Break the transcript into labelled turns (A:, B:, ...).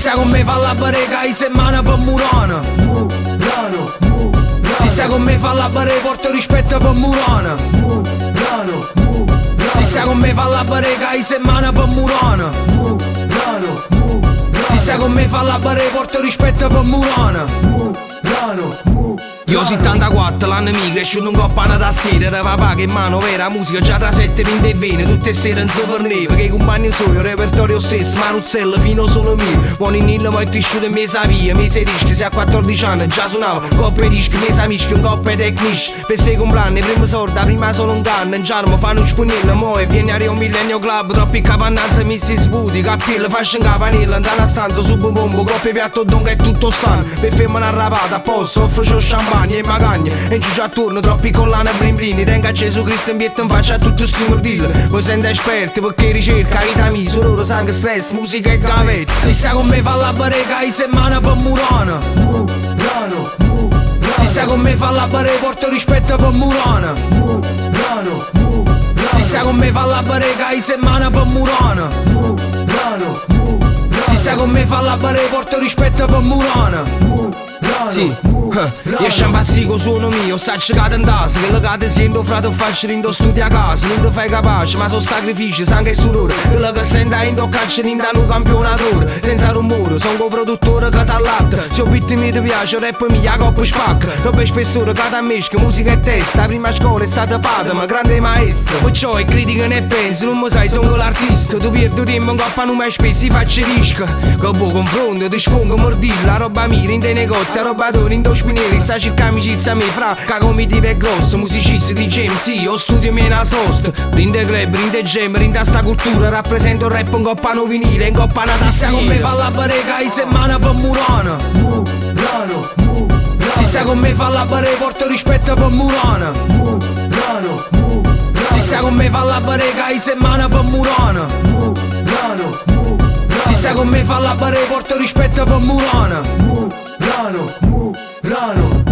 A: sta con me fa la barega in settimana per Murano. Si sta con me fa la barega porto rispetto per Murano. Si sta con me fa la barega in settimana per Murano. Si sta con me fa la barega porto rispetto per Murano. Io 74, l'anno mio, cresciuto un coppa una tastiera. Era papà che in mano vera musica già tra 7 vinte e vene. Tutte sere non si forneva, che i compagni suoi, il repertorio stesso, Maruzzello fino solo mio. Buon in illo ma è cresciuto e mi sa via, mi sei dischi, se a 14 anni già suonava coppe dischi, mi sa mischi, un coppe tecnici. Per 6 compleanni, prima sorda, prima solo un canno, in giarmo fanno un spugniello, mo' e viene a Rio Millennio Club, troppi capannanze, missi sputi, cappello, fascia in capanella, andare a stanza, sub bombo, coppe piatto donga e tutto sano. Per fermare una rapata, a posto, offro ciò champagne e magagna e giù attorno troppi collane brin brin. Tenga Gesù Cristo in pietto in faccia a tutto sti mordillo. Voi siete esperti perché ricerca vita mia, su loro sangue, stress, musica e gavetti. Si sta con me fa la barega in settimana per Murano. Si sta con me fa la barega porto rispetto per Murano. Si sta con me fa la barega in settimana per Murano. Si sta con me fa la barega porto rispetto per Murano. Sì, io sciambazzico suono mio, sta cercando in tassa. Quello che ti sento frate faccio rindo studio a casa. Non ti fai capace, ma sono sacrifici, sangue e sudore. Quello che sento in calcio in un campionatore. Senza rumore, sono co-produttore che t'allatta. Se un beat mi ti piace, rap mia coppa spacca. Roba spessore che t'ammesca, musica e testa. La prima scuola è stata Padma, grande maestra. Perciò è critica ne penso, non mi sai, sono l'artista. Tu perdi tempo in coppa non mai spesso, faccio disco. Che buon confronto, ti sfongo, mordilla. Roba mia, in dei negozi, roba d'oro, in spinelli, sta cercando amicizia a me fra cagomitiva è grosso, musicisti di James, io studio me na sost. Rinde club, rinde jam, rinde sta cultura, rappresento il rap in coppa no vinile, in coppa na tastiera. Si sta con me fa la barega in settimana per Murano. Si sta con me fa la barega porto rispetto per Murano. Si sta con me fa la barega in settimana per Murano. Si sta con me fa la barega porto rispetto per Murano. Rano.